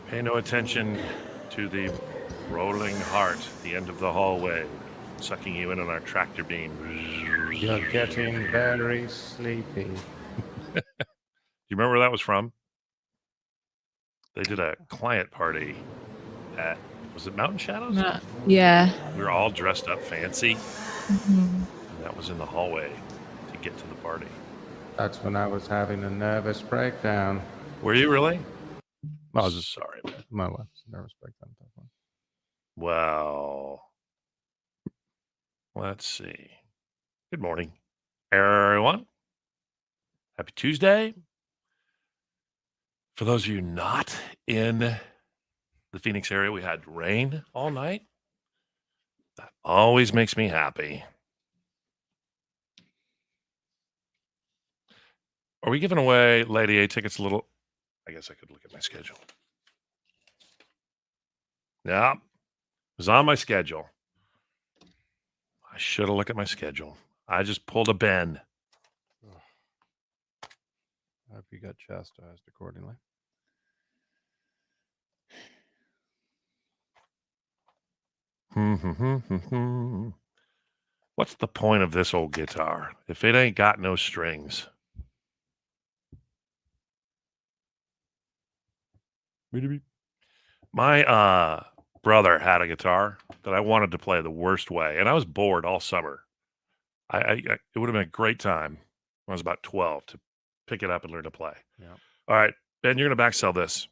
Pay no attention to the rolling heart at the end of the hallway, sucking you in on our tractor beam. You're getting very sleepy. You remember where that was from? They did a client party at, was it Mountain Shadows? Yeah. We were all dressed up fancy. Mm-hmm. And that was in the hallway to get to the party. That's when I was having a nervous breakdown. Were you really? I was just sorry, man. My wife's nervous breakdown. Well, let's see. Good morning, everyone. Happy Tuesday. For those of you not in the Phoenix area, we had rain all night. That always makes me happy. Are we giving away Lady A tickets a little? I guess I could look at my schedule. Yeah, it was on my schedule. I should have looked at my schedule. I just pulled a Ben. I hope you got chastised accordingly. What's the point of this old guitar if it ain't got no strings? My brother had a guitar that I wanted to play the worst way, and I was bored all summer. It would have been a great time when I was about 12 to pick it up and learn to play. Yeah. All right, Ben, you're going to back sell this.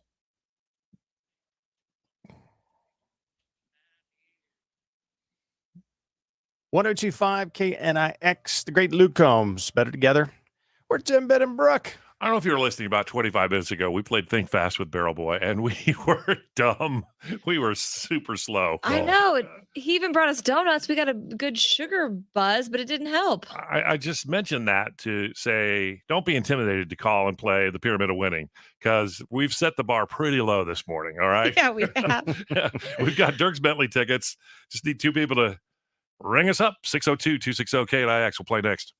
.1025 KNIX, the great Luke Combs, better together. We're Tim, Ben, and Brooke. I don't know if you were listening about 25 minutes ago. We played Think Fast with Barrel Boy, and we were dumb. We were super slow. I know. He even brought us donuts. We got a good sugar buzz, but it didn't help. I just mentioned that to say, don't be intimidated to call and play the Pyramid of Winning, because we've set the bar pretty low this morning, all right? Yeah, we have. We've got Dirks Bentley tickets. Just need two people to ring us up. 602-260-KNIX. We'll play next.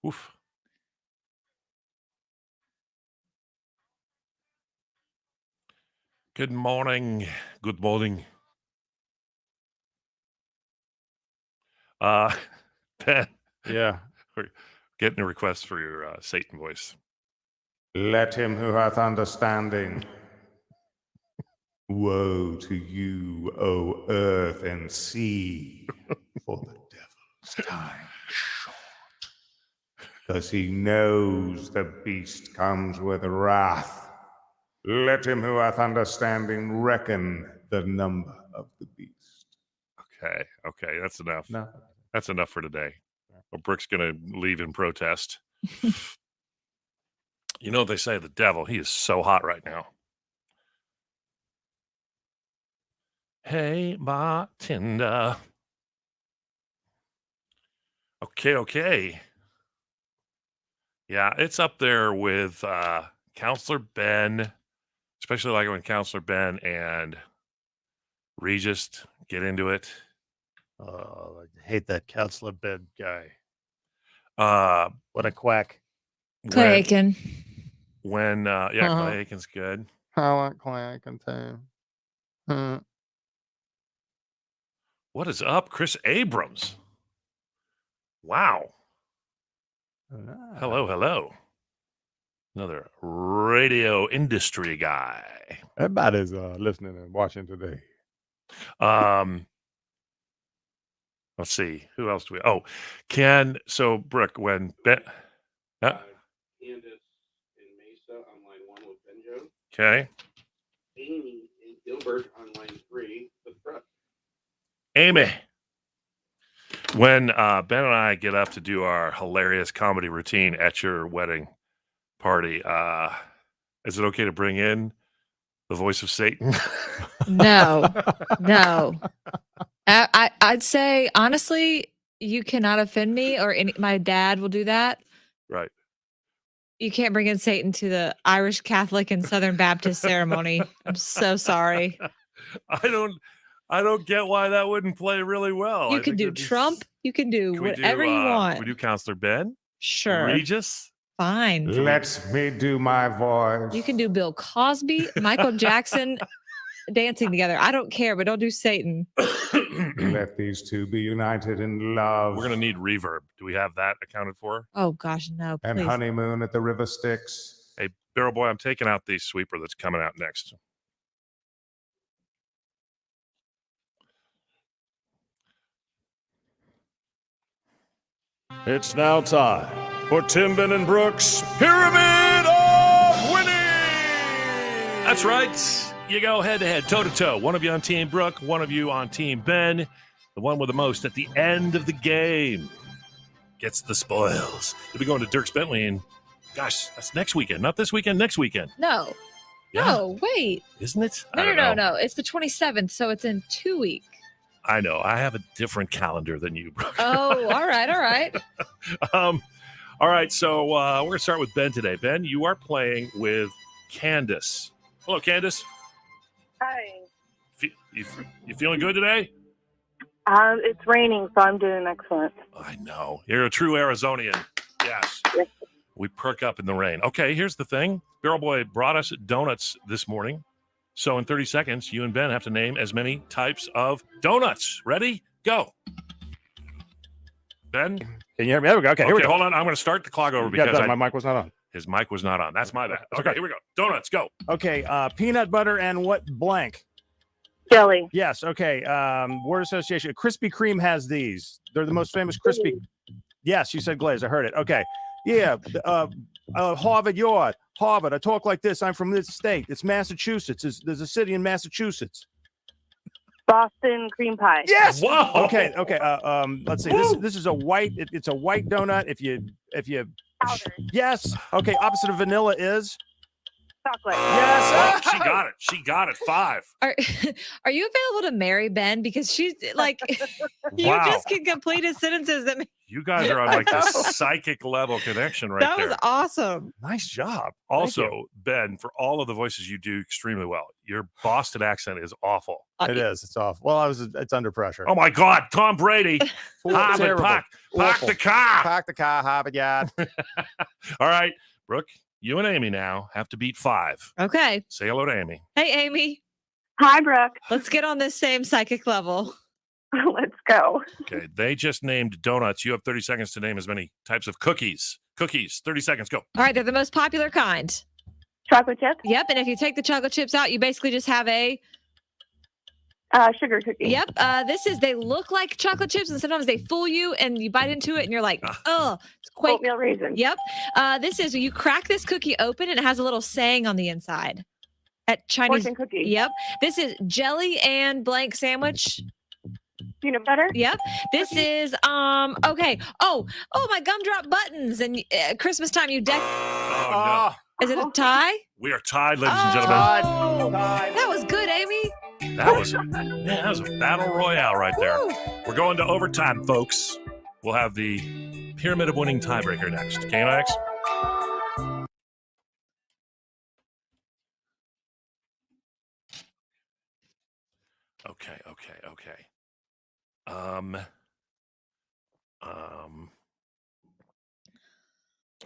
Oof. Good morning. Good morning. Ben. Yeah. We're getting a request for your Satan voice. Let him who hath understanding. Woe to you, O earth and sea, for the devil's time short. Because he knows the beast comes with wrath. Let him who hath understanding reckon the number of the beast. Okay, that's enough. No. That's enough for today. Well, Brooke's going to leave in protest. You know, they say the devil, he is so hot right now. Hey, bartender. Okay. Yeah, it's up there with Counselor Ben, especially like when Counselor Ben and Regis get into it. Oh, I hate that Counselor Ben guy. What a quack. Clay Aiken. Clay Aiken's good. I want Clay Aiken too. What is up, Chris Abrams? Wow. Hello. Another radio industry guy. Everybody's listening and watching today. Let's see. Who else do we? Brooke, when Ben... Candace in Mesa on line 1 with Benjo. Okay. Amy in Gilbert on line 3 with Brooke. Amy. When Ben and I get up to do our hilarious comedy routine at your wedding party, is it okay to bring in the voice of Satan? No. I'd say, honestly, you cannot offend me or my dad will do that. Right. You can't bring in Satan to the Irish Catholic and Southern Baptist ceremony. I'm so sorry. I don't get why that wouldn't play really well. You can do Trump. You can do whatever you want. We do Counselor Ben. Sure. Regis? Fine. Let me do my voice. You can do Bill Cosby, Michael Jackson dancing together. I don't care, but don't do Satan. Let these two be united in love. We're going to need reverb. Do we have that accounted for? Oh, gosh, no, and please. honeymoon at the river Styx. Hey, Barrel Boy, I'm taking out the sweeper that's coming out next. It's now time for Tim, Ben, and Brooks' Pyramid of Winning. That's right. You go head-to-head, toe-to-toe. One of you on Team Brooke, one of you on Team Ben. The one with the most at the end of the game gets the spoils. You'll be going to Dierks Bentley, and gosh, that's next weekend. Not this weekend, next weekend. No. Yeah. No, wait. Isn't it? I No, don't no, know. no. It's the 27th, so it's in 2 weeks. I know. I have a different calendar than you, Brooke. Oh, all right, all right. All right, so we're going to start with Ben today. Ben, you are playing with Candace. Hello, Candace. Hi. You feeling good today? It's raining, so I'm doing excellent. I know. You're a true Arizonian. Yes. Yes. We perk up in the rain. Okay, here's the thing. Barrel Boy brought us donuts this morning. So in 30 seconds, you and Ben have to name as many types of donuts. Ready? Go. Ben? Can you hear me? There we go. Okay, here we go. Hold on. I'm going to start the clock over Yeah, because my mic was not on. his mic was not on. That's my bad. That's Okay, okay. here we go. Donuts, go. Okay, peanut butter and what blank? Jelly. Yes, okay. Word association. Krispy Kreme has these. They're the most famous Krispy. Yes, you said glaze. I heard it. Okay. Yeah. Harvard Yard. Harvard. I talk like this. I'm from this state. It's Massachusetts. There's a city in Massachusetts. Boston cream pie. Yes. Whoa. Okay. Okay. Let's see. This is a white. It's a white donut. If you. Powder. Yes. Okay. Opposite of vanilla is. Chocolate. Yes. Oh, she got it. She got it. 5. Are you available to marry Ben? Because she's like, you Wow. just can complete his sentences. You guys are on like this psychic level connection right That there. was awesome. Nice job. Also, Ben, for all of the voices you do extremely well, your Boston accent is awful. It is. It's off. Well, it's under pressure. Oh my God, Tom Brady. Harvard, Terrible. park Awful. the car. Park the car, Harvard Yard. All right, Brooke, you and Amy now have to beat 5. Okay. Say hello to Amy. Hey, Amy, Hi, Brooke. let's get on this same psychic level. Let's go. Okay, they just named donuts. You have 30 seconds to name as many types of cookies. Cookies, 30 seconds, go. All right, they're the most popular kind. Chocolate chip. Yep, and if you take the chocolate chips out, you basically just have a Sugar cookie. yep. They look like chocolate chips, and sometimes they fool you, and you bite into it, and you're like, oh, it's quite. Oatmeal raisin. Yep. This is you crack this cookie open, and it has a little saying on the inside. At Chinese. Fortune cookie. Yep. This is jelly and blank sandwich. Peanut butter. Yep. This is okay. Oh, my gumdrop buttons and Christmas time you deck. Oh, Is it a tie? no. We are tied, ladies and gentlemen. Oh, that was good, Amy. That was a battle royale right there. Woo. We're going to overtime, folks. We'll have the Pyramid of Winning tiebreaker next. KNX? Okay.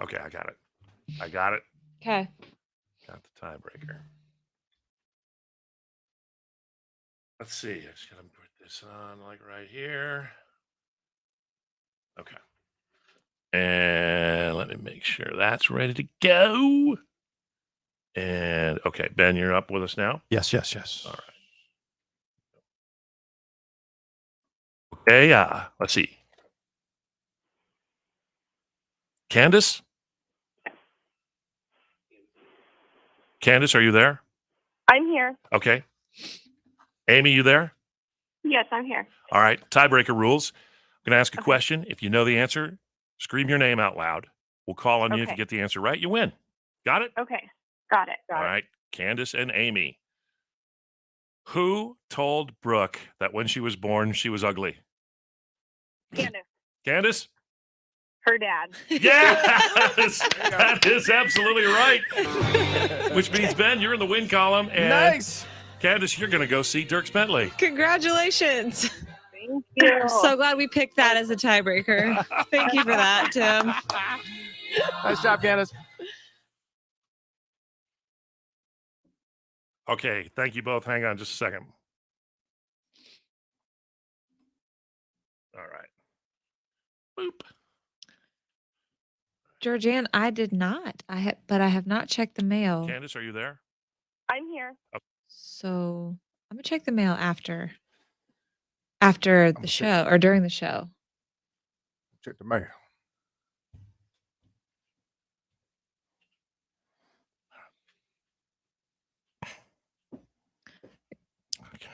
Okay, I got it. Okay. Got the tiebreaker. Let's see. I just gotta put this on like right here. Okay. And let me make sure that's ready to go. And okay, Ben, you're up with us now. Yes. All right. Okay, let's see. Candace? Candace, are you there? I'm here. Okay. Amy, you there? Yes, I'm here. All right. Tiebreaker rules. I'm going to ask a question. If you know the answer, scream your name out loud. We'll call on you. If you Okay. get the answer right, you win. Got it? Okay. Got it. All right. Candace and Amy. Who told Brooke that when she was born, she was ugly? Candace. Candace? Her dad. Yes! That is absolutely right. Which means, Ben, you're in the win column. And Nice. Candace, you're going to go see Dierks Bentley. Congratulations. Thank Thank you. So glad we picked that as a tiebreaker. Thank you for that, Tim. Nice job, Candace. Okay, thank you both. Hang on just a second. All right. Boop. Georgianne, I did not. But I have not checked the mail. Candace, are you there? I'm here. So I'm gonna check the mail after the show or during the show. Check the mail.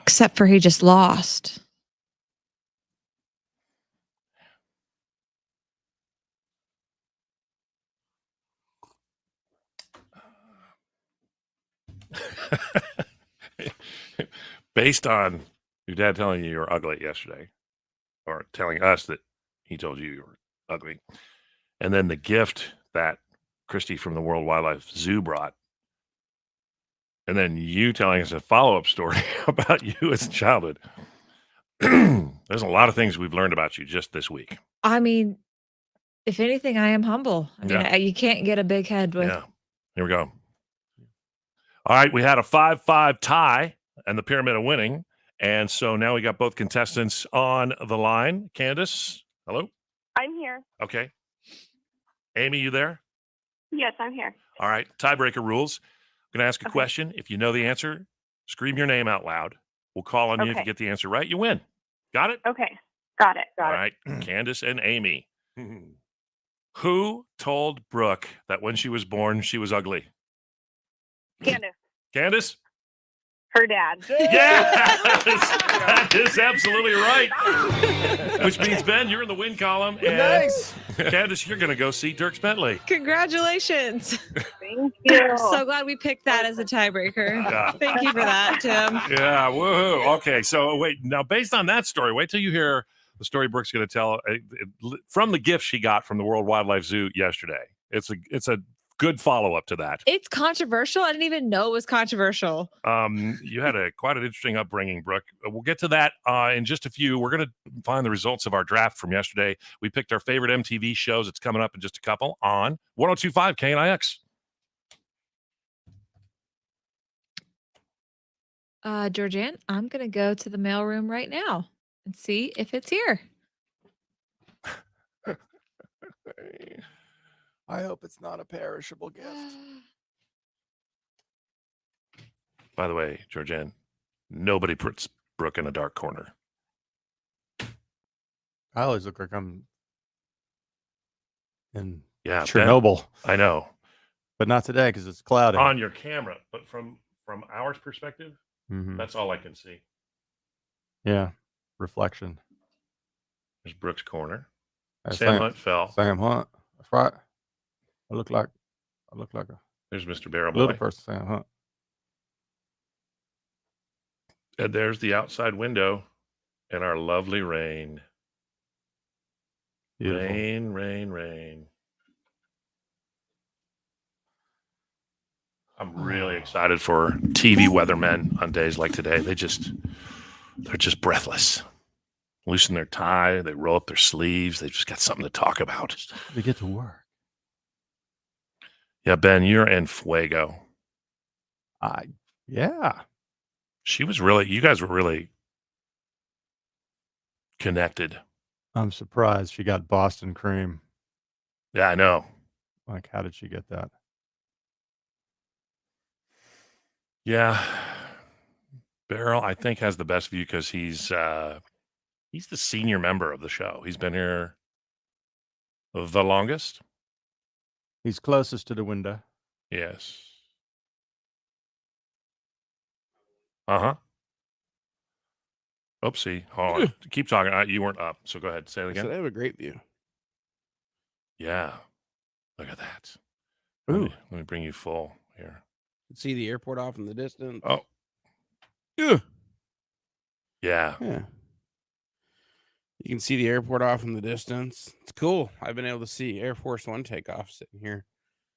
Except for he just lost. Based on your dad telling you were ugly yesterday, or telling us that he told you were ugly, and then the gift that Christy from the World Wildlife Zoo brought, and then you telling us a follow-up story about you as a childhood. There's a lot of things we've learned about you just this week. I mean, if anything, I am humble. I mean, Yeah. you can't get a big head with. Yeah. Here we go. All right, we had a 5-5 tie and the pyramid of winning. And so now we got both contestants on the line. Candace, hello? I'm here. Okay. Amy, you there? Yes, I'm here. All right, tiebreaker rules. I'm going to ask a Okay. question. If you know the answer, scream your name out loud. We'll call on you. If you Okay. get the answer right, you win. Got it? Okay. Got it. All Got it. right, Candace and Amy. Who told Brooke that when she was born, she was ugly? Candace, Candace? her dad. Yes! That is absolutely right. Which means, Ben, you're in the win column. And Nice. Candace, you're going to go see Dierks Bentley. Congratulations. Thank you. So glad we picked that as a tiebreaker. Yeah. Thank you for that, Tim. Yeah, woohoo. Okay, so wait, now based on that story, wait till you hear the story Brooke's going to tell from the gift she got from the World Wildlife Zoo yesterday. It's a good follow-up to that. It's controversial. I didn't even know it was controversial. You had quite an interesting upbringing, Brooke. We'll get to that in just a few. We're going to find the results of our draft from yesterday. We picked our favorite MTV shows. It's coming up in just a couple on 102.5 KNIX. Georgianne, I'm going to go to the mailroom right now and see if it's here. I hope it's not a perishable gift. By the way, Georgianne, nobody puts Brooke in a dark corner. I always look like I'm in Yeah, Chernobyl, Ben, I know. but not today because it's cloudy. On your camera, but from our perspective, Mhm. that's all I can see. Yeah, reflection. There's Brooke's corner. That's Sam Hunt fell. Sam Hunt. That's right. I look like a There's Mr. Barrel little Boy. person. Sam Hunt. And there's the outside window and our lovely rain. Beautiful. Rain, rain, rain. I'm really excited for TV weathermen on days like today. They're just breathless. Loosen their tie, they roll up their sleeves, they just got something to talk about. They get to work. Yeah, Ben, you're in fuego. Yeah. You guys were really connected. I'm surprised she got Boston cream. Yeah, I know. Like, how did she get that? Yeah. Beryl, I think, has the best view because he's the senior member of the show. He's been here the longest. He's closest to the window. Yes. Uh-huh. Oopsie. Hold on. Keep talking. You weren't up, so go ahead. Say it I again. said I have a great view. Yeah. Look at that. Ooh. Let me bring you full here. You can see the airport off in the distance. Oh. Yeah. Yeah. Yeah. You can see the airport off in the distance. It's cool. I've been able to see Air Force One takeoff sitting here.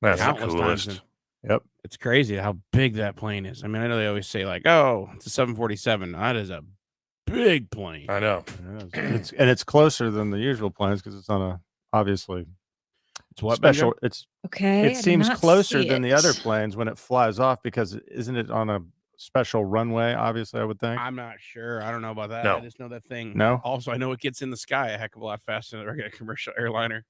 That's the Countless times. coolest. Yep. It's crazy how big that plane is. I mean, I know they always say like, "Oh, it's a 747." That is a big plane. I know. It's closer than the usual planes because it's on a obviously It's what special. Okay. I It did seems not closer see than the other it. planes when it flies off because isn't it on a special runway? Obviously, I would think. I'm not sure. I don't know about that. No. I just know that thing. No? Also, I know it gets in the sky a heck of a lot faster than a regular commercial airliner.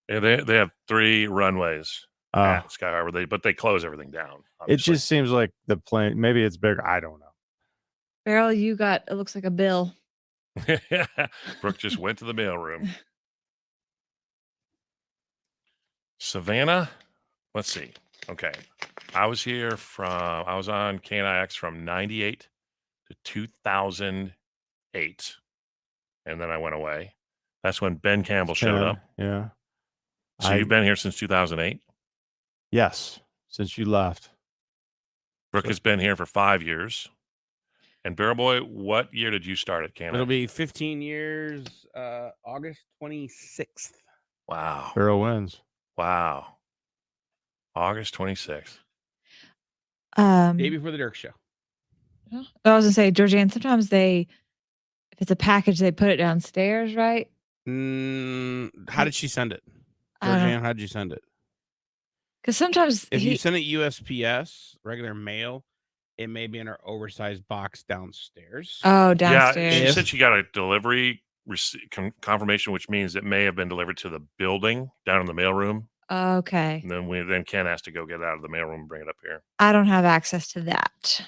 Yeah, they have 3 runways at Sky Harbor, but they close everything down. It Obviously. just seems like the plane. Maybe it's bigger. I don't know. Beryl, you got it looks like a bill. Brooke just went to the mailroom. Savannah, let's see. Okay, I was on KNIX from 98 to 2008, and then I went away. That's when Ben Campbell showed up. Yeah. So you've been here since 2008. Yes, since you left. Brooke has been here for 5 years. And Barrel Boy, what year did you start at KNIX? It'll be 15 years, August 26th. Wow. Barrel wins. Wow. August 26th. Day before the Dirk show. I was gonna say, Georgianne, sometimes if it's a package, they put it downstairs, right? How did she send it? I don't know. Georgianne, how did you send it? Because sometimes If you send it USPS, regular mail, it may be in our oversized box downstairs. Oh, Yeah, downstairs. she said she got a delivery confirmation, which means it may have been delivered to the building down in the mailroom. Okay. And then Ken has to go get it out of the mailroom and bring it up here. I don't have access to that,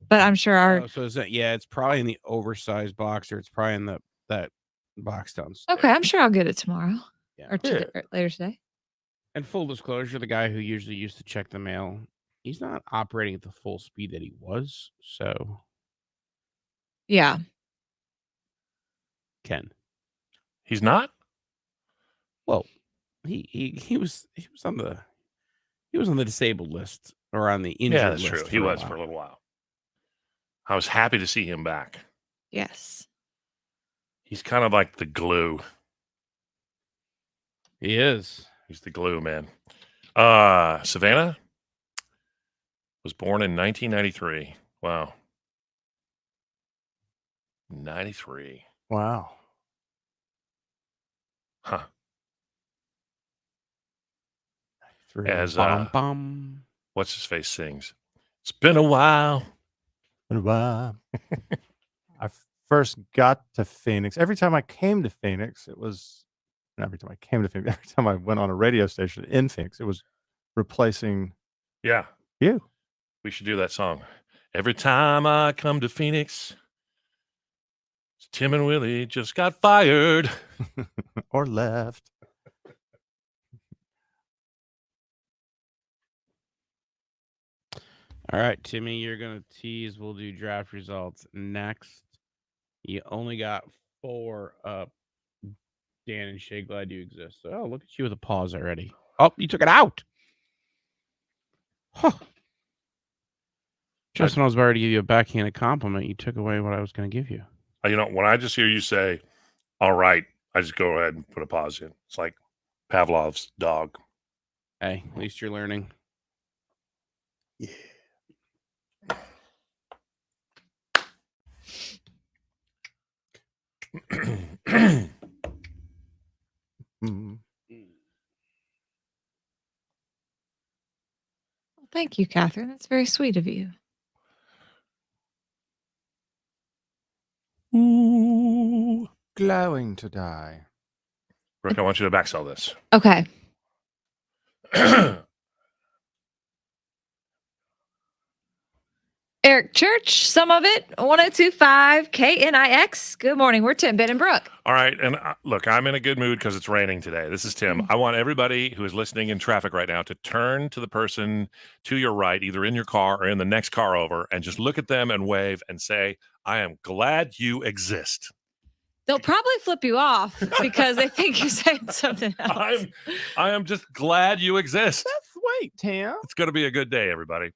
but I'm sure our. Oh, so is that? Yeah, it's probably in the oversized box, or it's probably in that box downstairs. Okay, I'm sure I'll get it tomorrow. Yeah. Or later today. And full disclosure, the guy who usually used to check the mail, he's not operating at the full speed that he was. So, Yeah. Ken, He's not? well, he was on the disabled list or on the injured Yeah, that's list. true. He was for a little while. I was happy to see him back. Yes. He's kind of like the glue. He is. He's the glue, man. Savannah was born in 1993. Wow. 93. Wow. Huh. As what's his face sings. It's been a while. I first got to Phoenix. Every time I came to Phoenix, every time I went on a radio station in Phoenix, it was replacing Yeah. you. We should do that song. Every time I come to Phoenix, Tim and Willie just got fired. Or left. All right, Timmy, you're going to tease. We'll do draft results next. You only got 4 up. Dan and Shay, glad you exist. Oh, look at you with a pause already. Oh, you took it out. Huh. Just when I was about to give you a backhanded compliment, you took away what I was going to give you. You know, when I just hear you say, all right, I just go ahead and put a pause in. It's like Pavlov's dog. Hey, at least you're learning. Yeah. Thank you, Catherine. That's very sweet of you. Ooh, glowing to die. Brooke, I want you to backsell this. Okay. Eric Church, some of it, 1025 KNIX. Good morning. We're Tim, Ben, and Brooke. All right. And look, I'm in a good mood because it's raining today. This is Tim. I want everybody who is listening in traffic right now to turn to the person to your right, either in your car or in the next car over, and just look at them and wave and say, I am glad you exist. They'll probably flip you off because they think you're saying something else. I am just glad you exist. That's sweet, Tim. It's going to be a good day, everybody.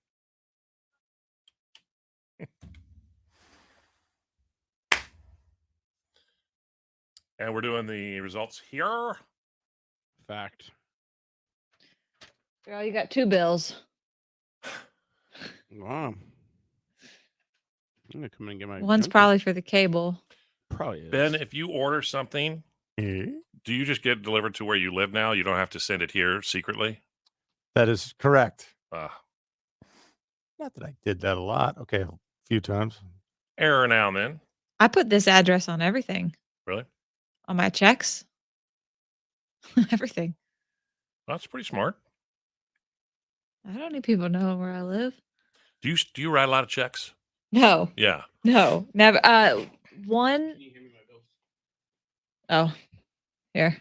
And we're doing the results here. Fact. Girl, you got 2 bills. Wow. I'm gonna come in and get my. One's junkies. probably for the cable. Probably is. Ben, if you order something, do you just get it delivered to where you live now? You don't have to send it here secretly? That is correct. Uh, Not that I did that a lot. Okay, a few times. error now and then. I put this address on everything. Really? On my checks. Everything. That's pretty smart. I don't need people knowing where I live. Do you write a lot of checks? No, Yeah. no, never. One. Oh, here.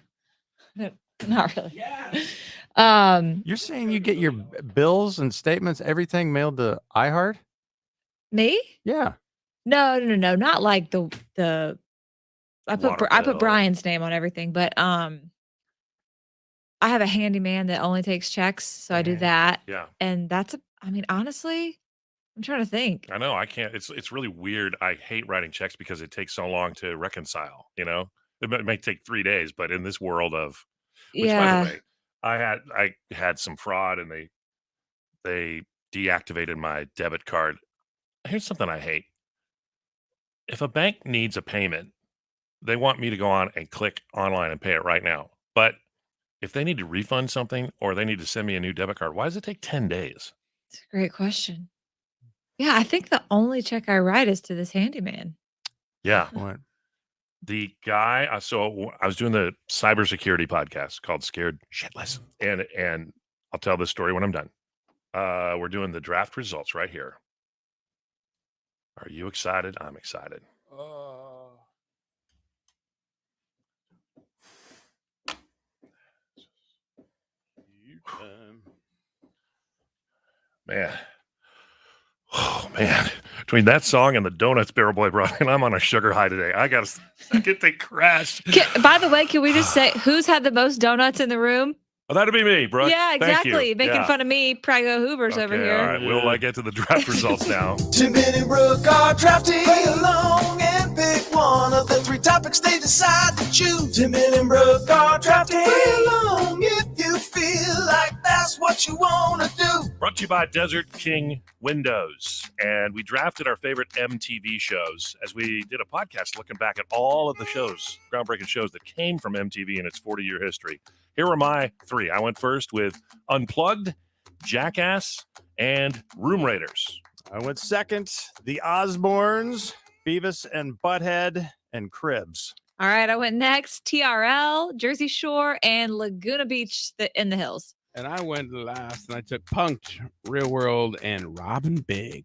Not really. Yeah. You're saying you get your bills and statements, everything mailed to iHeart? Me? Yeah. No, not like the. I put Water I put bill. Brian's name on everything, but I have a handyman that only takes checks, so I do that, Yeah. and that's I mean, honestly, I'm trying to think. I know. I can't. It's really weird. I hate writing checks because it takes so long to reconcile. It may take 3 days, but in this world of, which by Yeah, the way, I had some fraud and they deactivated my debit card. Here's something I hate. If a bank needs a payment, they want me to go on and click online and pay it right now. But if they need to refund something or they need to send me a new debit card, why does it take 10 days? it's a great question. Yeah, I think the only check I write is to this handyman. Yeah. What? The guy, so I was doing the cybersecurity podcast called Scared Shitless. And I'll tell this story when I'm done. We're doing the draft results right here. Are you excited? I'm excited. Man. Oh, man. Between that song and the donuts Barrel Boy brought in, I'm on a sugar high today. I got a second they crashed. By the way, can we just say who's had the most donuts in the room? Oh, that'd be me, Brooke. Yeah, Thank exactly. you. Making Yeah. fun of me, Prego Hoovers over Okay, here. All right, we'll get to the draft results now. Tim and Brooke are drafting. Play along and pick one of the 3 topics they decide to choose. Tim and Brooke are drafting. Play along if you feel like that's what you want to do. Brought to you by Desert King Windows. And we drafted our favorite MTV shows as we did a podcast looking back at all of the shows, groundbreaking shows that came from MTV in its 40-year history. Here are my 3. I went first with Unplugged, Jackass, and Room Raiders. I went second. The Osbournes, Beavis and Butthead, and Cribs. All right, I went next. TRL, Jersey Shore, and Laguna Beach in the hills. And I went last, and I took Punked, Real World, and Robin Big.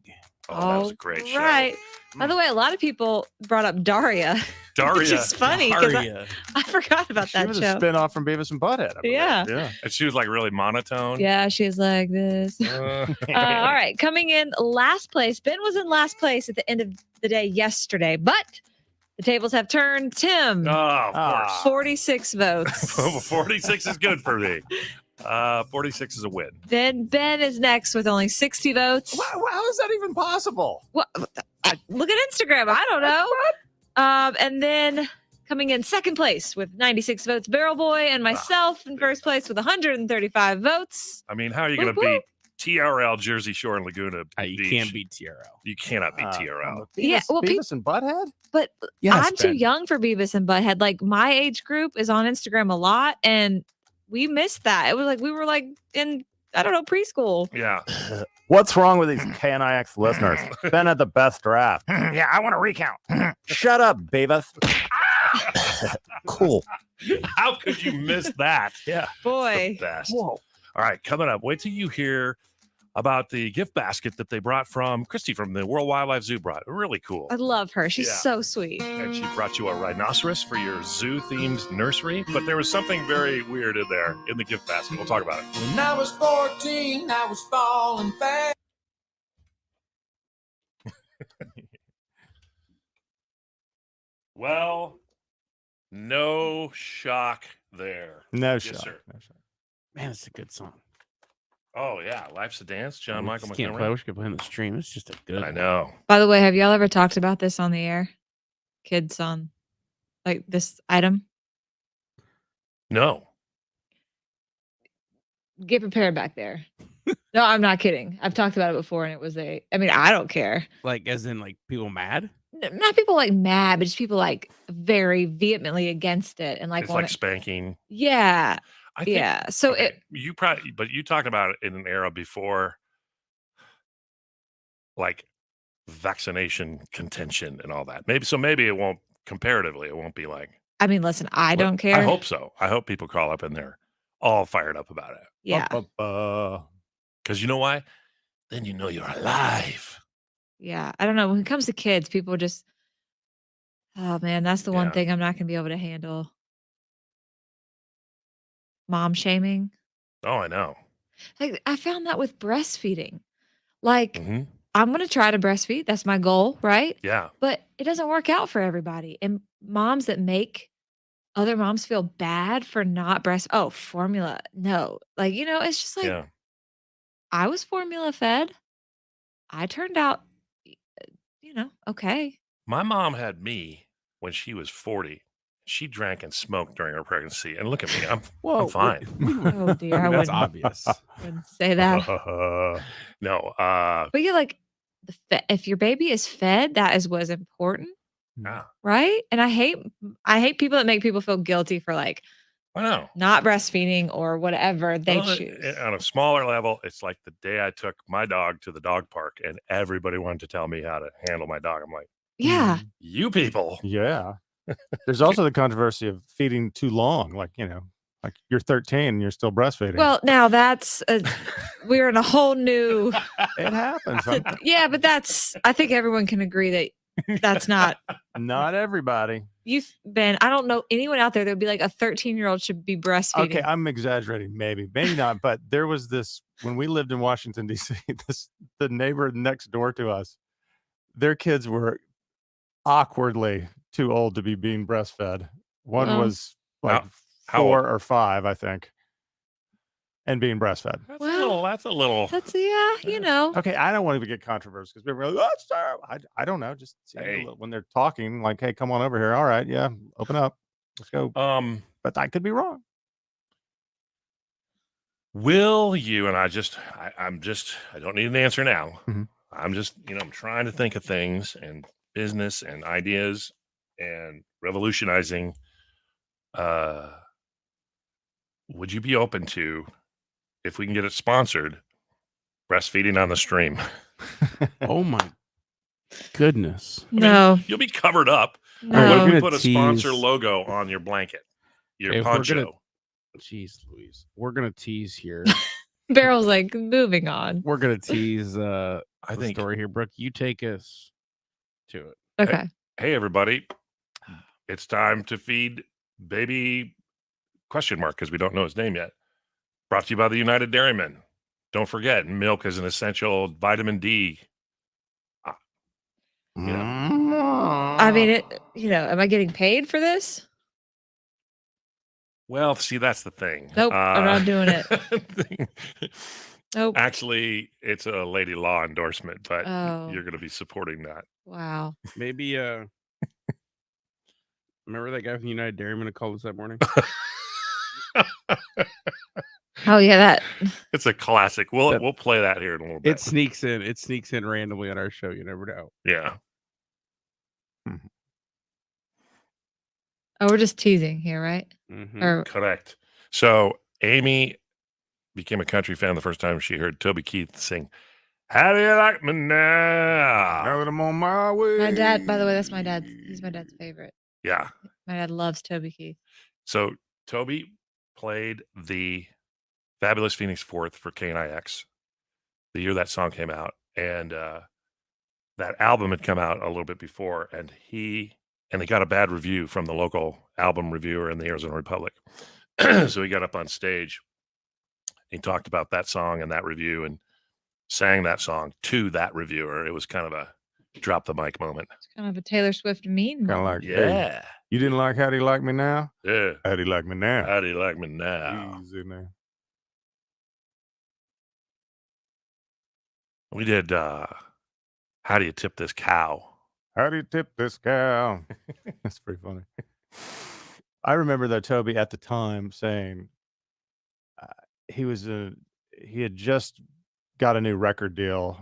Oh, that was a great show. Right. By the way, a lot of people brought up Daria. Daria. Which is funny because Daria. I forgot about She that was show. a spin-off from Beavis and Butthead. I believe. Yeah. Yeah. And she was like really monotone. Yeah, she was like this. All right, coming in last place. Ben was in last place at the end of the day yesterday, but the tables have turned. Tim, Oh, of course. 46 votes. 46 is good for me. 46 is a win. Then Ben is next with only 60 votes. How is that even possible? What? Look at Instagram. I don't know. And then coming in second place with 96 votes, Barrel Boy, and myself in first place with 135 votes. I mean, how are you going to Whoop, beat TRL, Jersey Shore, and Laguna You Beach? can't beat TRL. You cannot beat TRL. Yeah, well, Beavis and Butthead? But Yes, I'm too Ben. young for Beavis and Butthead. Like my age group is on Instagram a lot, and we missed that. It was like we were like in preschool. Yeah. What's wrong with these KNIX listeners? Ben had the best draft. Yeah, I want to recount. Shut up, Beavis. Cool. How could you miss that? Yeah. Boy, The best. Whoa. All right, coming up. Wait till you hear about the gift basket that they brought from Christy from the World Wildlife Zoo. Brought really cool. I love her. She's Yeah. so sweet. And she brought you a rhinoceros for your zoo-themed nursery. But there was something very weird in there in the gift basket. We'll talk about it. When I was 14, I was falling fast. Well, no shock there. No Yes, shot. sir. No shot. Man, it's a good song. Oh yeah, Life's a Dance. John We Michael just can't play. I McEnroe. wish we could play on the stream. It's just a good. I know. By the way, have y'all ever talked about this on the air? Kids on like this item? No. Get prepared back there. No, I'm not kidding. I've talked about it before, and it was I mean, I don't care. Like, as in, like, people mad? Not people like mad, but just people like very vehemently against it, and like It's want like spanking. Yeah, I think. yeah. So Okay, but you talked about it in an era before, like vaccination contention and all that. Maybe it won't comparatively. It won't be like. I mean, listen, I But don't care. I hope so. I hope people call up and they're all fired up about it. Yeah, Because you know why? Then you know you're alive. yeah. I don't know. When it comes to kids, people just, oh man, that's the one Yeah. thing I'm not gonna be able to handle. Mom shaming. Oh, I know. Like I found that with breastfeeding. Like hmm I'm gonna try to breastfeed. That's my goal, right? Yeah. But it doesn't work out for everybody. And moms that make other moms feel bad for not formula. No. Like, it's just like Yeah. I was formula fed. I turned out, okay. My mom had me when she was 40. She drank and smoked during her pregnancy. And look at me. I'm fine. Oh dear. I That's wouldn't, obvious. wouldn't say that. No. But you're like, if your baby is fed, that is what's important, Yeah. right? And I hate people that make people feel guilty for like I know. not breastfeeding or whatever they choose. On a smaller level, it's like the day I took my dog to the dog park and everybody wanted to tell me how to handle my dog. I'm like, Yeah. you people. Yeah. There's also the controversy of feeding too long. Like, like you're 13 and you're still breastfeeding. Well, now we're in a whole new. It happens. Yeah, but I think everyone can agree that that's not. Not everybody. I don't know anyone out there that would be like a 13-year-old should be breastfeeding. Okay, I'm exaggerating, maybe not. But there was this when we lived in Washington D.C. The neighbor next door to us, their kids were awkwardly too old to be being breastfed. One was like how 4 or 5, I think, and being breastfed. That's a little. That's Okay, I don't want to get controversial because people are like, that's terrible. I don't know. Just when they're talking, like, hey, come on over here. All right, yeah, open up. Let's go. But I could be wrong. Will you, and I don't need an answer now. Mm-hmm. I'm just, I'm trying to think of things and business and ideas and revolutionizing. Would you be open to, if we can get it sponsored, breastfeeding on the stream? Oh my goodness. No. You'll be covered up. No. What if We're we gonna put a sponsor logo on your blanket, your If we're poncho? Jeez Louise. We're gonna tease here. Barrel's like moving on. We're gonna tease I the think. story here. Brooke, you take us to it. Okay. Hey, everybody. It's time to feed baby ? Because we don't know his name yet. Brought to you by the United Dairymen. Don't forget, milk is an essential vitamin D. I mean, am I getting paid for this? Well, see, that's the thing. Nope, I'm not doing it. Nope. Actually, it's a lady law endorsement, but Oh. you're going to be supporting that. Wow. Maybe remember that guy from the United Dairyman who called us that morning? Oh yeah, that. It's a classic. We'll play that here in a little bit. It sneaks in randomly on our show. You never know. Yeah. Oh, we're just teasing here, right? Mhm. Or Correct. So Amy became a country fan the first time she heard Toby Keith sing, "How do you like me now?" Now that I'm on my way. my dad. By the way, that's my dad. He's my dad's favorite. Yeah. My dad loves Toby Keith. So Toby played the Fabulous Phoenix Fourth for KNIX the year that song came out, and that album had come out a little bit before, and they got a bad review from the local album reviewer in the Arizona Republic. So he got up on stage, he talked about that song and that review, and sang that song to that reviewer. It was kind of a drop the mic moment. It's kind of a Taylor Swift mean. Kind of moment. like, hey, Yeah. you didn't like How Do You Like Me Now? Yeah. How do you like me now? How do you like me now? Easy now. We did How Do You Tip This Cow? How do you tip this cow? That's pretty funny. I remember though Toby at the time saying he had just got a new record deal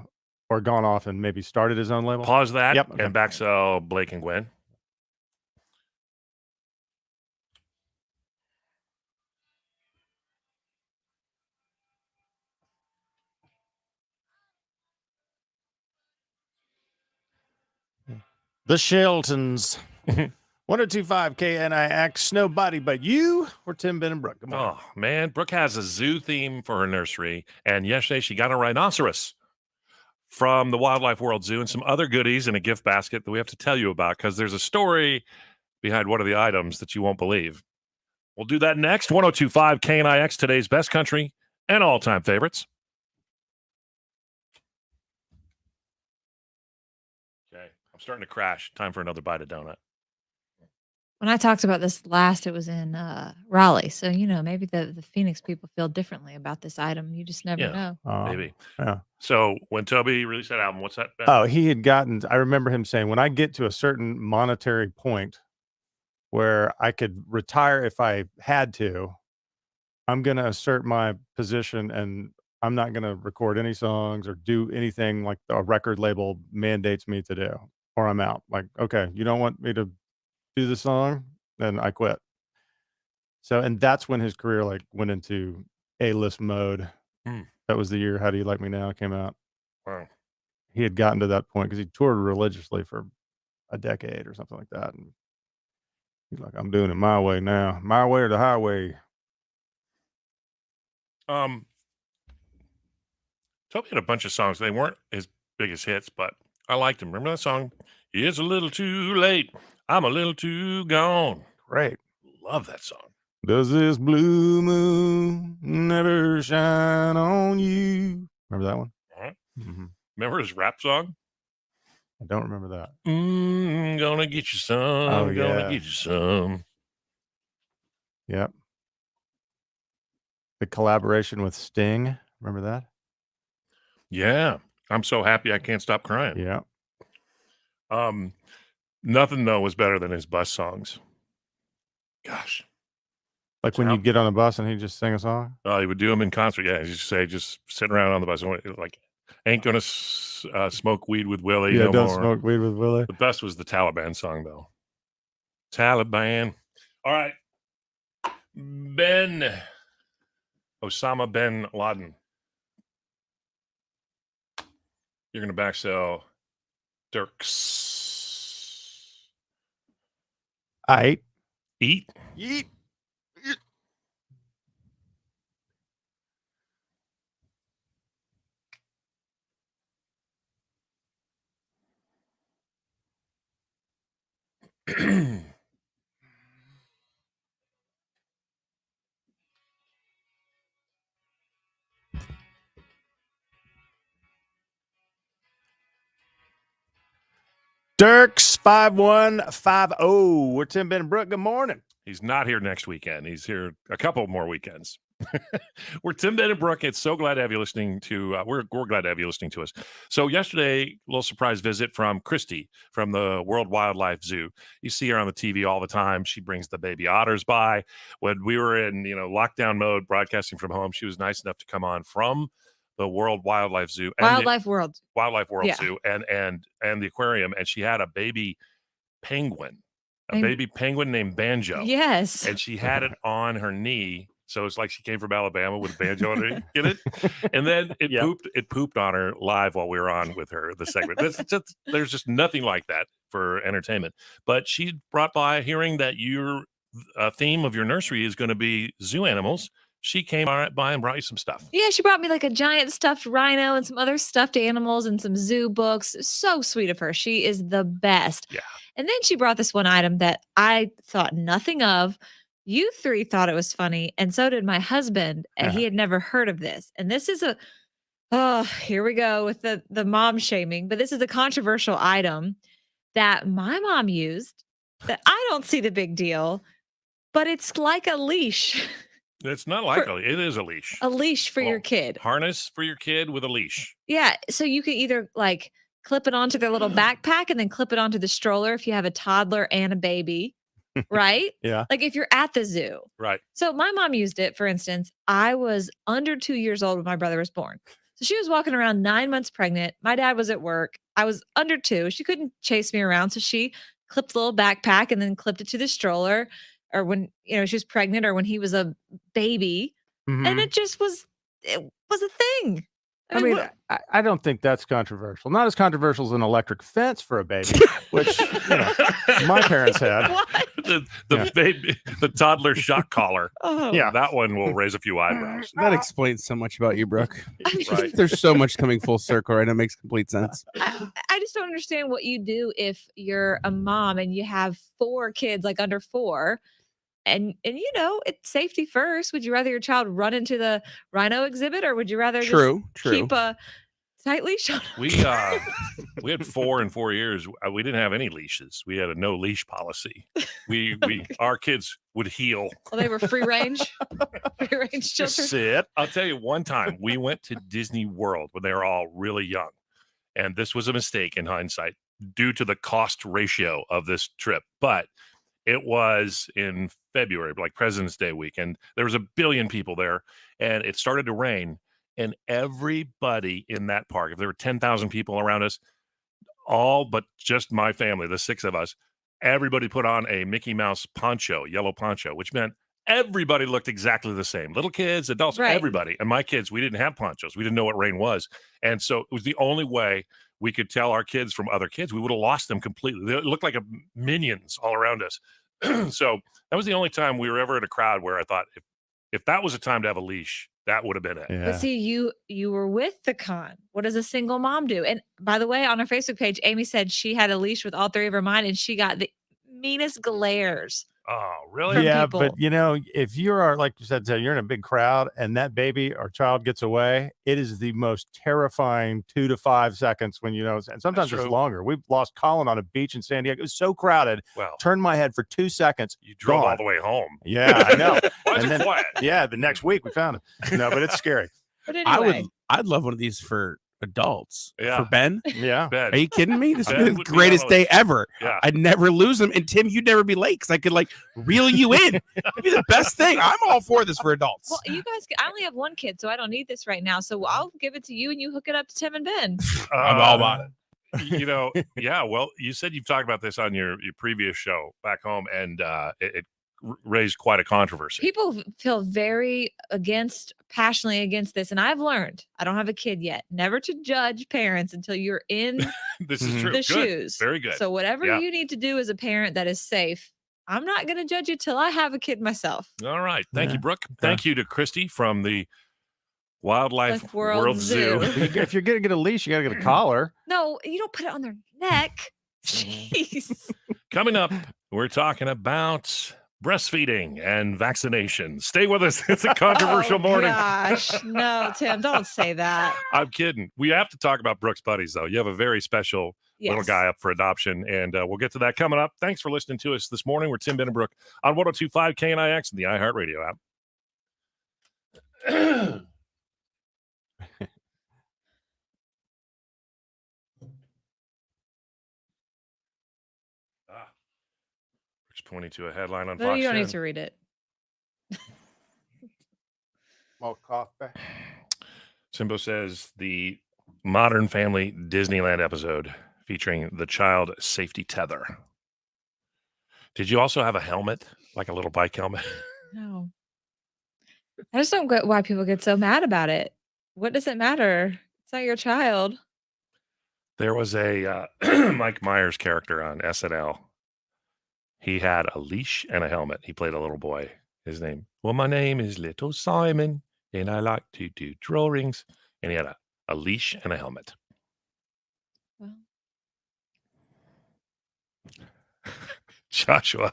or gone off and maybe started his own label? Pause that Yep, okay. and back sell Blake and Gwen. The Sheltons. 1025 KNIX. Nobody but you or Tim, Ben, and Brooke. Good morning. Oh, man. Brooke has a zoo theme for her nursery. And yesterday she got a rhinoceros from the Wildlife World Zoo and some other goodies in a gift basket that we have to tell you about because there's a story behind one of the items that you won't believe. We'll do that next. 1025 KNIX, today's best country and all-time favorites. Okay. I'm starting to crash. Time for another bite of donut. When I talked about this last, it was in Raleigh. So, maybe the Phoenix people feel differently about this item. You just never know. Maybe. Yeah. So when Toby released that album, what's that? Ben? Oh, he had gotten, I remember him saying, when I get to a certain monetary point where I could retire if I had to, I'm going to assert my position and I'm not going to record any songs or do anything like a record label mandates me to do, or I'm out. Like, okay, you don't want me to do the song, then I quit. So, and that's when his career like went into A-list mode. That was the year How Do You Like Me Now came out. Wow. He had gotten to that point because he toured religiously for a decade or something like that. And he's like, I'm doing it my way now. My way or the highway. Toby had a bunch of songs. They weren't his biggest hits, but I liked them. Remember that song? It's a little too late. I'm a little too gone. Great. Love that song. Does this blue moon never shine on you? Remember that one? Mm-hmm. Remember his rap song? I don't remember that. Gonna get you some. Oh, Gonna yeah. get you some. Yep. The collaboration with Sting. Remember that? Yeah. I'm so happy I can't stop crying. Yeah. Nothing though was better than his bus songs. Gosh. Like when you get on a bus and he just sing a song? Oh, he would do them in concert. Yeah, he just say, just sitting around on the bus, like, ain't gonna smoke weed with Willie. Yeah, no don't more. smoke weed with Willie. The best was the Taliban song, though. Taliban. All right. Osama bin Laden. You're gonna back sell Dirks. I Eat. Yeet. Dirks 5150. We're Tim, Ben, and Brooke. Good morning. He's not here next weekend. He's here a couple more weekends. We're Tim, Ben, and Brooke. It's so glad to have you listening to. We're glad to have you listening to us. So yesterday, a little surprise visit from Christy from the World Wildlife Zoo. You see her on the TV all the time. She brings the baby otters by. When we were in lockdown mode, broadcasting from home, she was nice enough to come on from the World Wildlife Zoo, Wildlife World yeah. Zoo, and the aquarium, and she had a baby penguin. Baby penguin named Banjo. Yes. And she had it on her knee. So it's like she came from Alabama with a banjo on her knee. Get it? And then it pooped on her live while we were on with her, the segment. There's just nothing like that for entertainment. But she brought by hearing that your theme of your nursery is going to be zoo animals. She came by and brought you some stuff. Yeah, she brought me like a giant stuffed rhino and some other stuffed animals and some zoo books. So sweet of her. She is the best. Yeah. And then she brought this one item that I thought nothing of. You three thought it was funny, and so did my husband. And he had never heard of this. And this is here we go with the mom shaming. But this is a controversial item that my mom used that I don't see the big deal, but it's like a leash. It's not like it is a leash. A leash for your kid. Harness for your kid with a leash. Yeah. So you can either like clip it onto their little backpack and then clip it onto the stroller if you have a toddler and a baby. Right? Yeah. Like if you're at the zoo. Right. So my mom used it, for instance. I was under 2 years old when my brother was born. So she was walking around 9 months pregnant. My dad was at work. I was under 2. She couldn't chase me around. So she clipped the little backpack and then clipped it to the stroller, or when, she was pregnant or when he was a baby. And Mhm. it was a thing. I mean, what- I don't think that's controversial. Not as controversial as an electric fence for a baby, which my parents had. what? The baby, the toddler shock collar. Oh, Yeah. That one will raise a few eyebrows. That explains so much about you, Brooke. Right. There's so much coming full circle, right? It makes complete sense. I just don't understand what you do if you're a mom and you have 4 kids, like under 4. And it's safety first. Would you rather your child run into the rhino exhibit, or would you rather True. keep a tight leash on? We had 4 in 4 years. We didn't have any leashes. We had a no leash policy. Our kids would heel. Well, they were free range, Just children. sit. I'll tell you, one time we went to Disney World when they were all really young, and this was a mistake in hindsight due to the cost ratio of this trip. But it was in February, like President's Day week, and there was 1 billion people there, and it started to rain, and everybody in that park, if there were 10,000 people around us, all but just my family, the 6 of us, everybody put on a Mickey Mouse poncho, yellow poncho, which meant everybody looked exactly the same. Little kids, adults, Right. everybody. And my kids, we didn't have ponchos. We didn't know what rain was. And so it was the only way we could tell our kids from other kids. We would have lost them completely. They looked like minions all around us. So that was the only time we were ever in a crowd where I thought, if that was a time to have a leash, that would have been it. Yeah. But see, you were with the con. What does a single mom do? And by the way, on her Facebook page, Amy said she had a leash with all 3 of her mine, and she got the meanest glares. Oh, really? From Yeah, people. but if you are, like you said, you're in a big crowd and that baby or child gets away, it is the most terrifying 2 to 5 seconds when and sometimes it's true. longer. We've lost Colin on a beach in San Diego. It was so crowded. Well, Turned my head for 2 seconds. you drove all gone. the way home. Yeah, I know. Why is And it then- quiet? Yeah, the next week we found it. No, but it's scary. But anyway, I'd love one of these for adults. Yeah. For Ben. Yeah. Ben. Are you kidding me? This Ben would be the would be greatest one of day ever. Yeah. I'd never lose them. And Tim, you'd never be late because I could reel you in. It'd be the best thing. I'm all for this for adults. well, you guys, I only have 1 kid, so I don't need this right now. So I'll give it to you, and you hook it up to Tim and Ben. I'm all about it. Yeah. Well, you said you've talked about this on your previous show back home, and it raised quite a controversy. People feel very passionately against this, and I've learned, I don't have a kid yet, never to judge parents until you're in This is Mhm. true. the Good. shoes. Very good. So whatever Yeah. you need to do as a parent that is safe, I'm not going to judge you till I have a kid myself. All right. Thank you, Yeah. Brooke. Thank you to Christy from the Wildlife Like World World Zoo. Zoo. If you're going to get a leash, you got to get a collar. No, you don't put it on their neck. Jeez. Coming up, we're talking about breastfeeding and vaccination. Stay with us. It's a controversial Oh, morning. Gosh, no, Tim, don't say that. I'm kidding. We have to talk about Brookes Buddies, though. You have a very special little Yes. guy up for adoption, and we'll get to that coming up. Thanks for listening to us this morning. We're Tim, Ben, and Brooke on 102.5 KNIX and the iHeartRadio app. Brooke's pointing to a headline on No, Fox you don't need 10. to read it. More coffee. Simbo says the Modern Family Disneyland episode featuring the child safety tether. Did you also have a helmet, like a little bike helmet? No. I just don't get why people get so mad about it. What does it matter? It's not your child. There was a Mike Myers character on SNL. He had a leash and a helmet. He played a little boy. His name, well, my name is Little Simon, and I like to do drawings. And he had a leash and a helmet. Well, Joshua,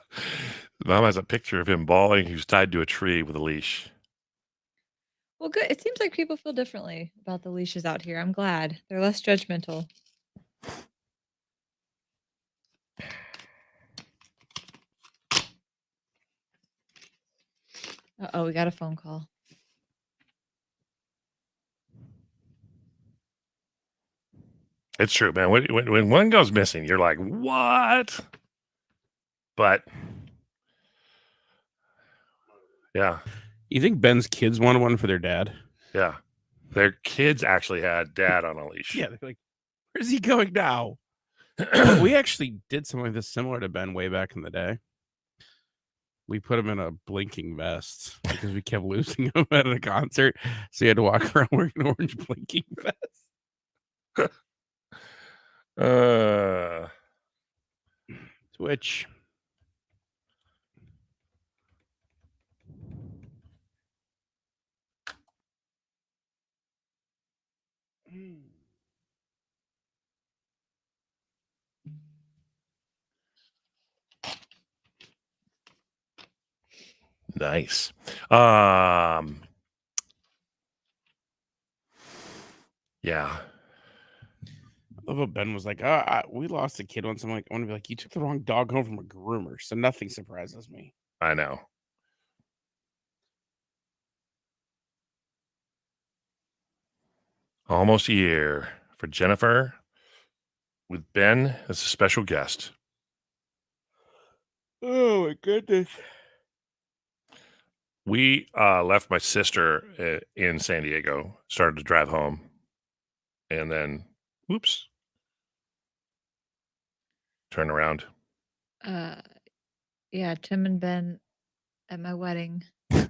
Mom has a picture of him bawling. He was tied to a tree with a leash. well, good. It seems like people feel differently about the leashes out here. I'm glad. They're less judgmental. Uh-oh, we got a phone call. It's true, man. When one goes missing, you're like, what? But yeah, You think Ben's kids wanted one for their dad? yeah. Their kids actually had dad on a leash. Yeah, they're like, where's he going now? Well, we actually did something like this similar to Ben way back in the day. We put him in a blinking vest because we kept losing him at a concert. So he had to walk around wearing an orange blinking vest. Twitch. Nice. Yeah. I love what Ben was like, we lost a kid once. I'm like, I want to be like, you took the wrong dog home from a groomer, so nothing surprises me. I know. Almost a year for Jennifer with Ben as a special guest. Oh my goodness. We left my sister in San Diego, started to drive home, and then, whoops, turn around. Yeah, Tim and Ben at my wedding. I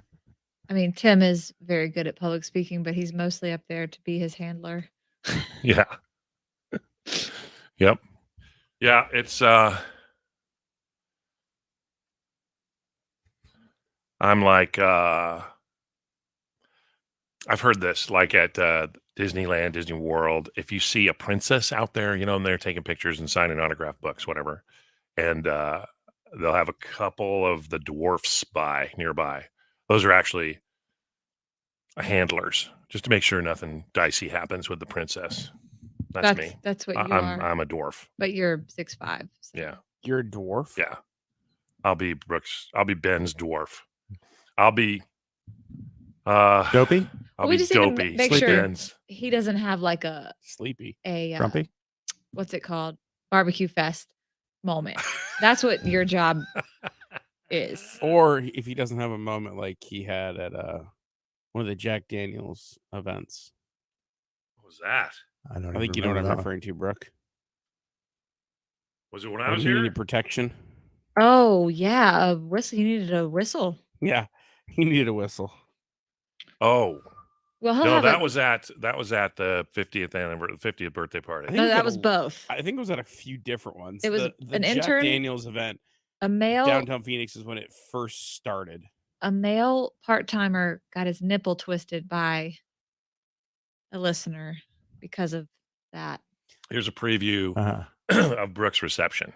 mean, Tim is very good at public speaking, but he's mostly up there to be his handler. Yeah. Yep. Yeah, it's I'm like I've heard this like at Disneyland, Disney World, if you see a princess out there, you know, and they're taking pictures and signing autograph books, whatever, and they'll have a couple of the dwarfs nearby. Those are actually handlers, just to make sure nothing dicey happens with the princess. That's me. That's what you I'm are. I'm a dwarf. But you're 6'5". So. Yeah. You're a dwarf? Yeah. I'll be Brooks. I'll be Ben's dwarf. I'll be Dopey? I'll We be just need to dopey. make Sleep sure Ben's. he doesn't have like a Sleepy. Grumpy? What's it called? Barbecue fest moment. That's what your job is. Or if he doesn't have a moment like he had at one of the Jack Daniels events. What was that? I don't I think you know what I'm referring to, Brooke. Was it when I When was he here? needed protection. Oh yeah, a whistle. You needed a whistle. Yeah, he needed a whistle. Oh. Well, he'll No, have that was at the 50th anniversary, 50th birthday party. No, that was both. I think it was at a few different ones. It was the an Jack intern, Daniels event. A male Downtown Phoenix is when it first started. A male part-timer got his nipple twisted by a listener because of that. Here's a preview of Brooke's reception.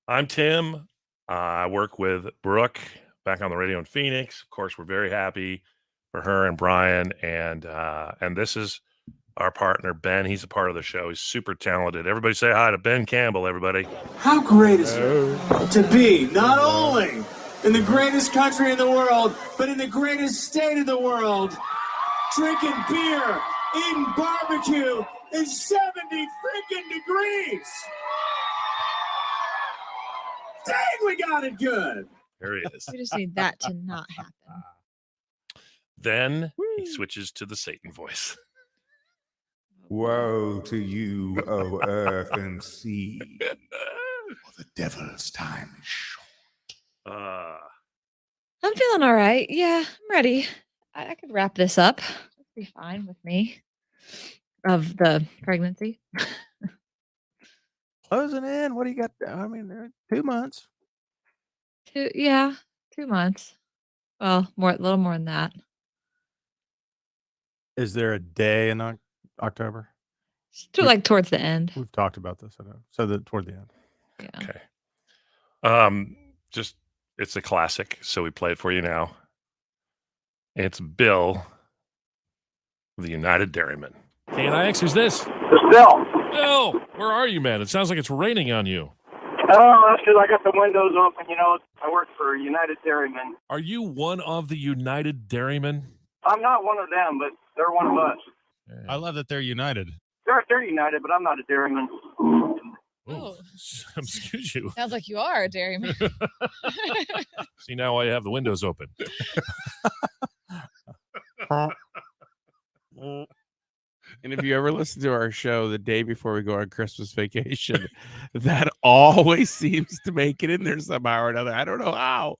I'm Tim. I work with Brooke back on the radio in Phoenix. Of course, we're very happy for her and Brian. And this is our partner, Ben. He's a part of the show. He's super talented. Everybody say hi to Ben Campbell, everybody. How great is it to be not only in the greatest country in the world, but in the greatest state in the world, drinking beer, eating barbecue in 70 freaking degrees. Dang, we got it good. There he is. We just need that to not happen. Then he switches to the Satan voice. Woe to you, O earth and sea, for the devil's time is short. I'm feeling all right. Yeah, I'm ready. I could wrap this up. It'll be fine with me. Of the pregnancy. Closing in. What do you got? I mean, 2 months. 2 months. Well, a little more than that. Is there a day in October? Like towards the end. We've talked about this. I know. So toward the end. Yeah. Okay. It's a classic, so we play it for you now. It's Bill, the United Dairyman. KNIX, who's this? It's Bill. Bill, where are you, man? It sounds like it's raining on you. Oh, that's because I got the windows open. You know, I work for United Dairymen. Are you one of the United Dairymen? I'm not one of them, but they're one of us. I love that they're united. They're United, but I'm not a dairyman. Oh, excuse you. Sounds like you are a dairyman. See, now I have the windows open. And if you ever listen to our show the day before we go on Christmas vacation, that always seems to make it in there somehow or another. I don't know how.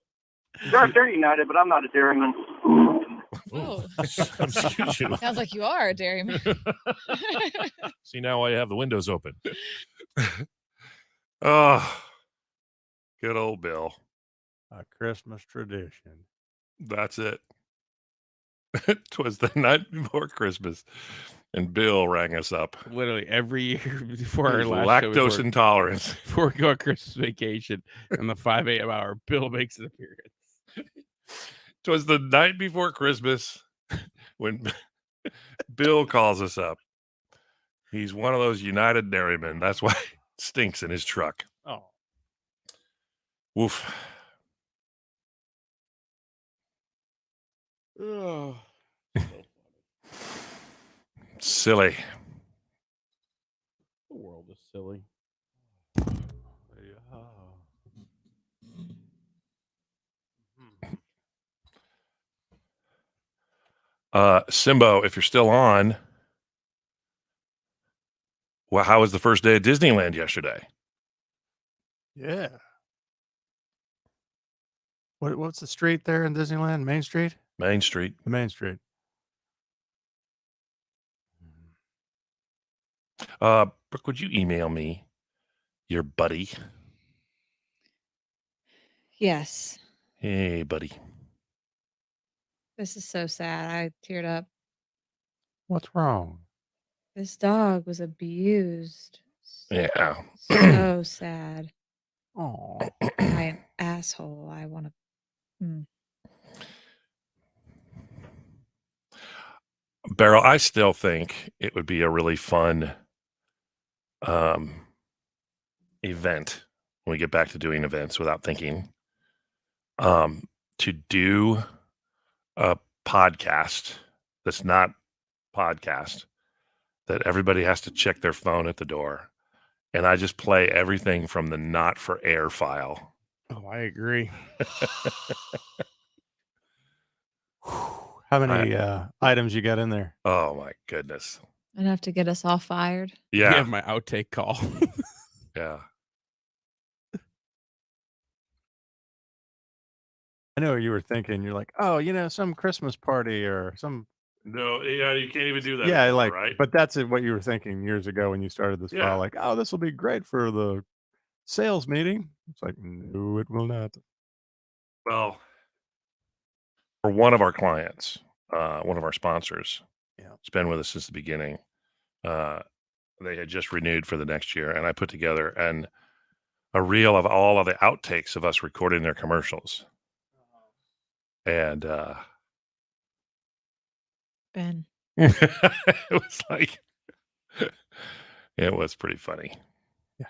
They're United, but I'm not a dairyman. Oh. Excuse you. Sounds like you are a dairyman. See now why you have the windows open. Oh, good old Bill. A Christmas tradition. That's it. 'Twas the night before Christmas, and Bill rang us up. Literally every year before our His last show, lactose intolerance. before we go on Christmas vacation in the 5 a.m. hour, Bill makes an appearance. 'Twas the night before Christmas when Bill calls us up. He's one of those United dairymen. That's why it stinks in his truck. Oh. Woof. Oh, Silly. the world is silly. Simbo, if you're still on, well, how was the first day at Disneyland yesterday? Yeah. What's the street there in Disneyland? Main Street? Main Street. The Main Street. Brooke, would you email me your buddy? Yes. Hey, buddy. This is so sad. I teared up. What's wrong? This dog was abused. Yeah. So sad. Oh. By an asshole. I want to. Beryl, I still think it would be a really fun event when we get back to doing events without thinking. To do a podcast that's not podcast, that everybody has to check their phone at the door. And I just play everything from the not for air file. Oh, I agree. How many items you got in there? Oh my goodness. Enough to get us all fired. You Yeah. have my outtake call. Yeah. I know what you were thinking. You're like, oh, some Christmas party or some. No, yeah, you can't even do that. Yeah, anymore, like, right? but that's what you were thinking years ago when you started this Yeah. file. Like, oh, this will be great for the sales meeting. It's like, no, it will not. Well, for one of our clients, one of our sponsors, it's been with us since the beginning. They had just renewed for the next year, and I put together a reel of all of the outtakes of us recording their commercials. And Ben. it was like, it was pretty funny. Yeah.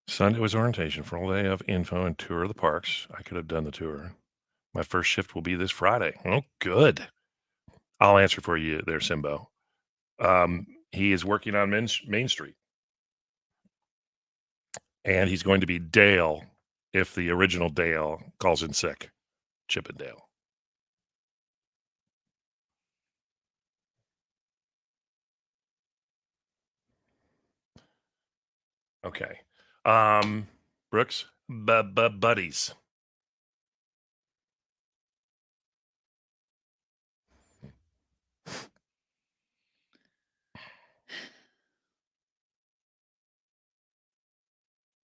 Sunday was orientation, full day of info and tour of the parks. I could have done the tour. My first shift will be this Friday. Oh, good. I'll answer for you there, Simbo. He is working on Main Street. And he's going to be Dale if the original Dale calls in sick. Chip and Dale. Okay. Brooks Buddies.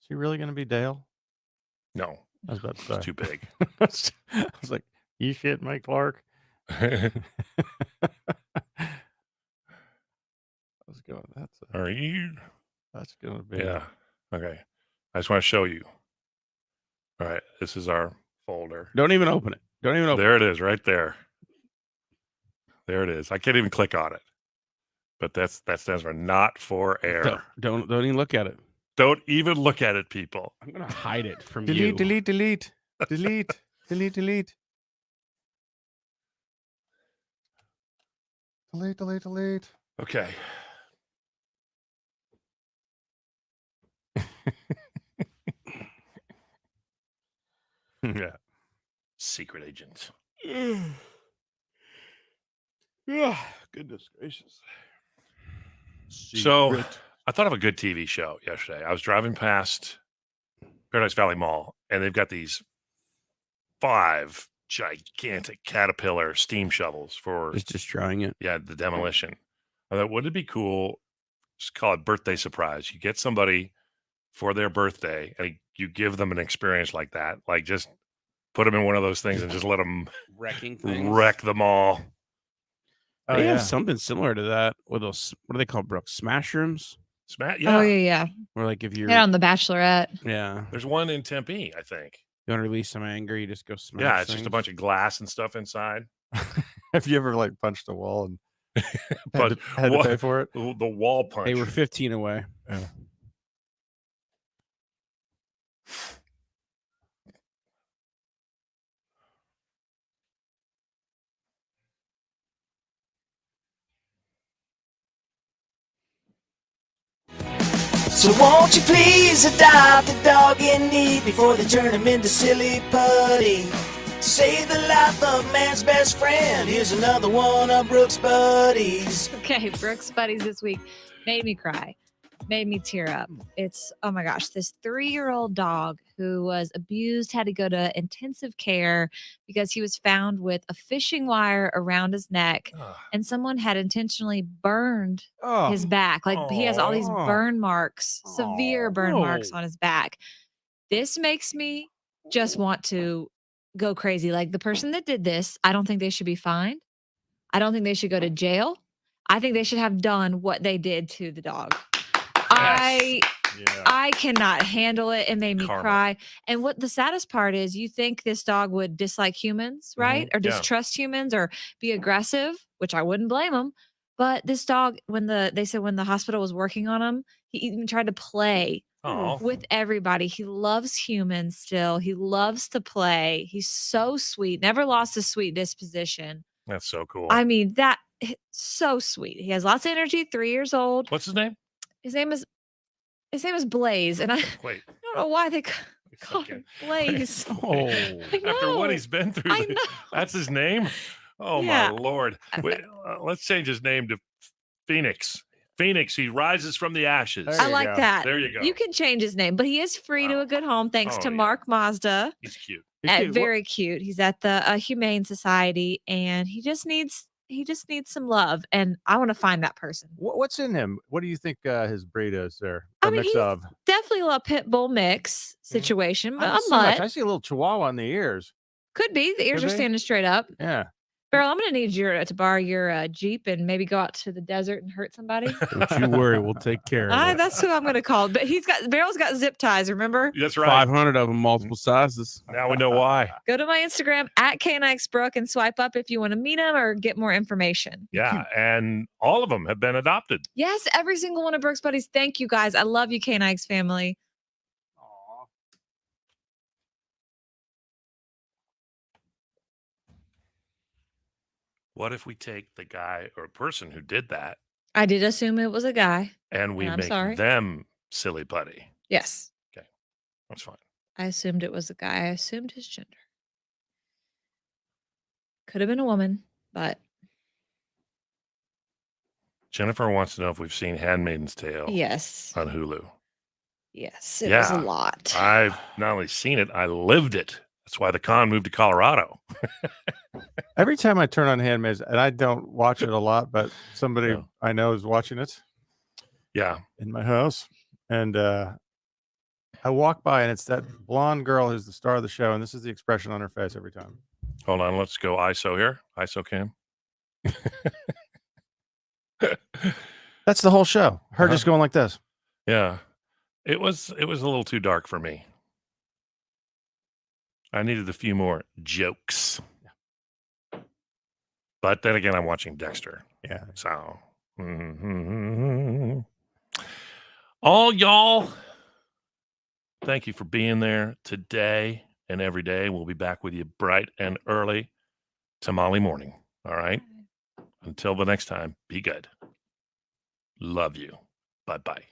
Is he really going to be Dale? No, I was about to say. it's too big. I was like, you shit, Mike Clark. I was going, Are you? that's going to be. Yeah. Okay. I just want to show you. All right. This is our folder. Don't even open it. Don't even open There it is, right there. There it is. I can't even click on it. But that stands for not for it. air. Don't even look at it. Don't even look at it, people. I'm gonna hide it from Delete, you. delete, delete, delete, delete, delete. Delete, delete, delete. Okay. Yeah. Secret agents. Yeah, goodness gracious. So I thought of a good TV show yesterday. I was driving past Paradise Valley Mall, and they've got these 5 gigantic Caterpillar steam shovels for Just destroying it. the demolition. I thought, wouldn't it be cool? Just call it birthday surprise. You get somebody for their birthday, and you give them an experience like that. Like just put them in one of those things and just let them Wrecking things. wreck the mall. They have something similar to that with those. What are they called, Brooke? Smash rooms? Yeah. Oh yeah. Or like if you're on The Bachelorette. Yeah. There's one in Tempe, I think. You want to release some anger, you just go smash. Yeah, it's just a things. bunch of glass and stuff inside. Have you ever like punched a wall and But had to pay for it? The wall punch. They were 15 away. Yeah. So won't you please adopt a dog in need before they turn him into silly putty? Save the life of man's best friend. Here's another one of Brookes Buddies. Okay, Brookes Buddies this week made me cry, made me tear up. It's, oh my gosh, this 3-year-old dog who was abused had to go to intensive care because he was found with a fishing wire around his neck, and someone had intentionally burned his back. Like he has all these burn marks, severe burn marks on his back. This makes me just want to go crazy. Like the person that did this, I don't think they should be fined. I don't think they should go to jail. I think they should have done what they did to the dog. I cannot handle it. It made me cry. And what the saddest part is, you think this dog would dislike humans, right? Or distrust humans or be aggressive, which I wouldn't blame him. But this dog, they said when the hospital was working on him, he even tried to play with everybody. He loves humans still. He loves to play. He's so sweet. Never lost his sweet disposition. That's so cool. I mean, so sweet. He has lots of energy. 3 years old. What's his name? His name is Blaze, and I Wait. don't know why they called him Blaze. After what he's been through, I know. That's his name. Oh Yeah. my Lord! Wait, let's change his name to Phoenix. Phoenix, he rises from the ashes. I like that. There you go. You can change his name, but he is free to a good home thanks to yeah. Mark Mazda. He's cute. Very cute. He's at the Humane Society, and he just needs some love, and I want to find that person. What's in him? What do you think his breed is there? I A mean, mix he's of? definitely a little pit bull mix situation, but Not a so much. mutt. I see a little chihuahua on the ears. Could be. The ears Could are be. standing straight up. Yeah. Beryl, I'm going to need you to borrow your Jeep and maybe go out to the desert and hurt somebody. Don't you worry, we'll take care of it. That's who I'm going to call. But Beryl's got zip ties, remember? That's right. 500 of them, multiple sizes. Now we know why. Go to my Instagram at KNXBrook and swipe up if you want to meet him or get more information. Yeah, and all of them have been adopted. Yes, every single one of Brookes Buddies. Thank you, guys. I love you, KNX family. What if we take the guy or person who did that I did assume it was a guy. and we I'm make sorry. them silly putty? Yes. That's fine. I assumed it was a guy. I assumed his gender. Could have been a woman, but Jennifer wants to know if we've seen Handmaid's Tale yes. on Hulu. Yes, it was a lot. I've not only seen it, I lived it. That's why the con moved to Colorado. Every time I turn on Handmaids, and I don't watch it a lot, but somebody No. I know is watching it Yeah. in my house. And I walk by, and it's that blonde girl who's the star of the show. And this is the expression on her face every time. Hold on. Let's go ISO here. ISO cam. That's the whole show. Her just going like this. Yeah. It was a little too dark for me. I needed a few more jokes. But then again, I'm watching Dexter. Yeah. So, all y'all, thank you for being there today and every day. We'll be back with you bright and early tamale morning. All right. Until the next time, be good. Love you. Bye-bye.